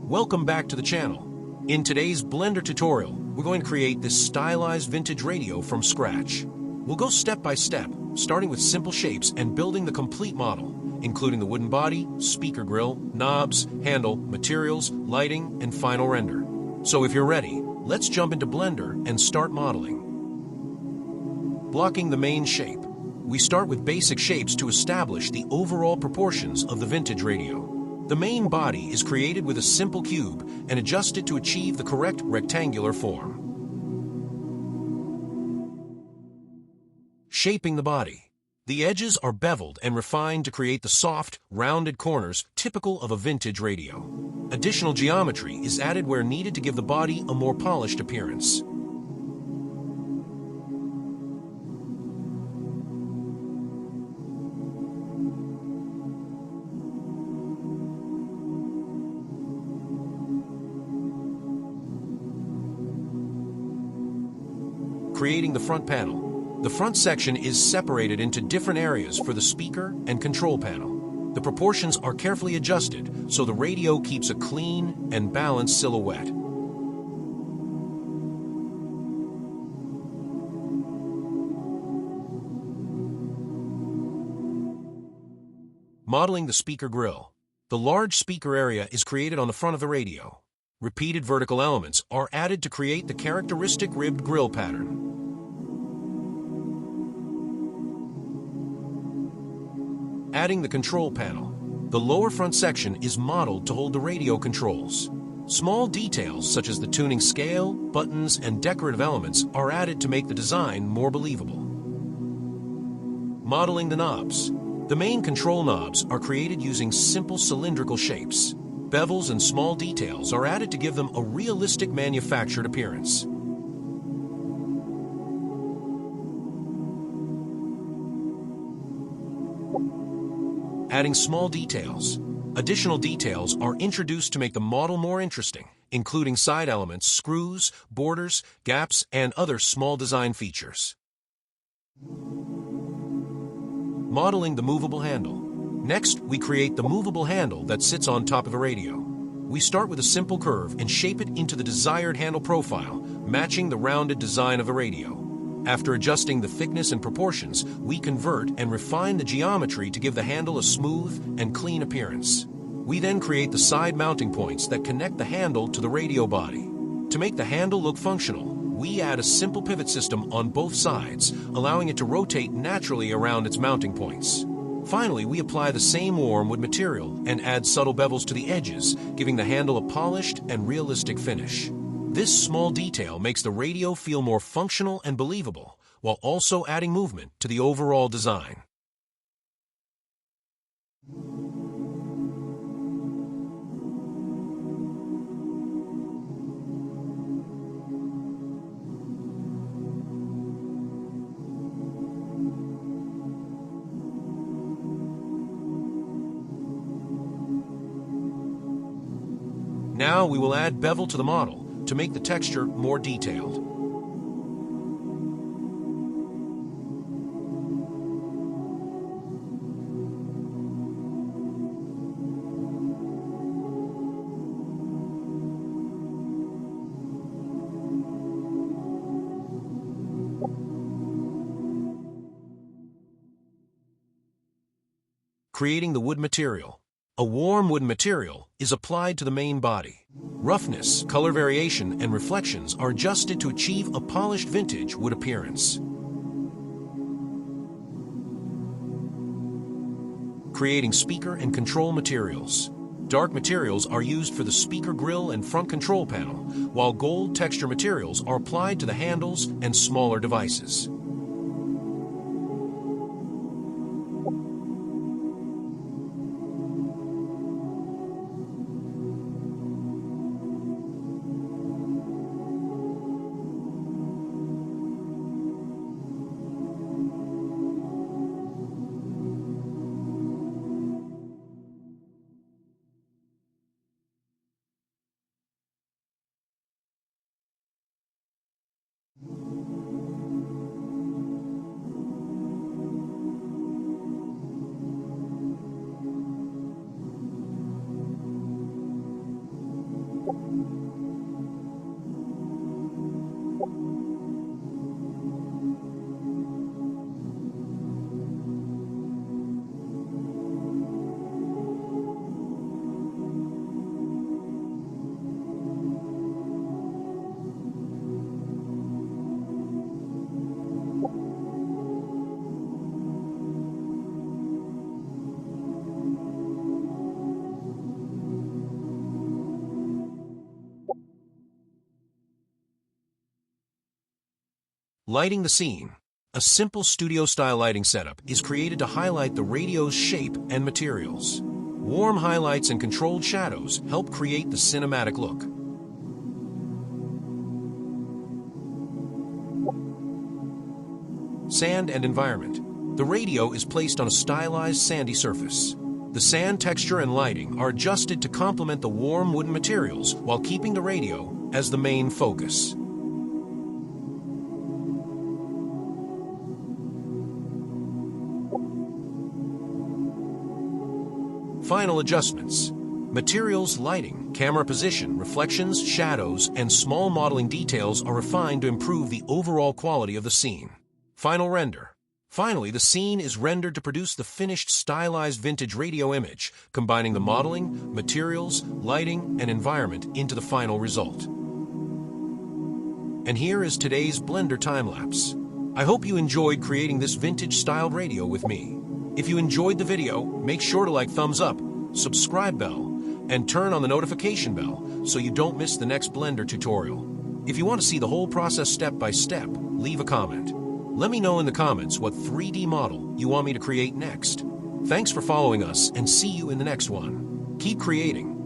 Welcome back to the channel. In today's Blender tutorial, we're going to create this stylized vintage radio from scratch. We'll go step by step, starting with simple shapes and building the complete model, including the wooden body, speaker grill, knobs, handle, materials, lighting, and final render. So if you're ready, let's jump into Blender and start modeling. Blocking the main shape. We start with basic shapes to establish the overall proportions of the vintage radio. The main body is created with a simple cube and adjusted to achieve the correct rectangular form. Shaping the body. The edges are beveled and refined to create the soft, rounded corners typical of a vintage radio. Additional geometry is added where needed to give the body a more polished appearance. Creating the front panel. The front section is separated into different areas for the speaker and control panel. The proportions are carefully adjusted so the radio keeps a clean and balanced silhouette. Modeling the speaker grill. The large speaker area is created on the front of the radio. Repeated vertical elements are added to create the characteristic ribbed grill pattern. Adding the control panel. The lower front section is modeled to hold the radio controls. Small details such as the tuning scale, buttons, and decorative elements are added to make the design more believable. Modeling the knobs. The main control knobs are created using simple cylindrical shapes. Bevels and small details are added to give them a realistic manufactured appearance. Adding small details. Additional details are introduced to make the model more interesting, including side elements, screws, borders, gaps, and other small design features. Modeling the movable handle. Next, we create the movable handle that sits on top of the radio. We start with a simple curve and shape it into the desired handle profile, matching the rounded design of the radio. After adjusting the thickness and proportions, we convert and refine the geometry to give the handle a smooth and clean appearance. We then create the side mounting points that connect the handle to the radio body. To make the handle look functional, we add a simple pivot system on both sides, allowing it to rotate naturally around its mounting points. Finally, we apply the same warm wood material and add subtle bevels to the edges, giving the handle a polished and realistic finish. This small detail makes the radio feel more functional and believable, while also adding movement to the overall design. Now we will add bevel to the model to make the texture more detailed. Creating the wood material. A warm wooden material is applied to the main body. Roughness, color variation, and reflections are adjusted to achieve a polished vintage wood appearance. Creating speaker and control materials. Dark materials are used for the speaker grill and front control panel, while gold texture materials are applied to the handles and smaller devices. Lighting the scene. A simple studio-style lighting setup is created to highlight the radio's shape and materials. Warm highlights and controlled shadows help create the cinematic look. Sand and environment. The radio is placed on a stylized sandy surface. The sand texture and lighting are adjusted to complement the warm wooden materials while keeping the radio as the main focus. Final adjustments. Materials, lighting, camera position, reflections, shadows, and small modeling details are refined to improve the overall quality of the scene. Final render. Finally, the scene is rendered to produce the finished stylized vintage radio image, combining the modeling, materials, lighting, and environment into the final result. And here is today's Blender time-lapse. I hope you enjoyed creating this vintage-styled radio with me. If you enjoyed the video, make sure to thumbs up, subscribe bell, and turn on the notification bell so you don't miss the next Blender tutorial. If you want to see the whole process step by step, leave a comment. Let me know in the comments what 3D model you want me to create next. Thanks for following us and see you in the next one. Keep creating.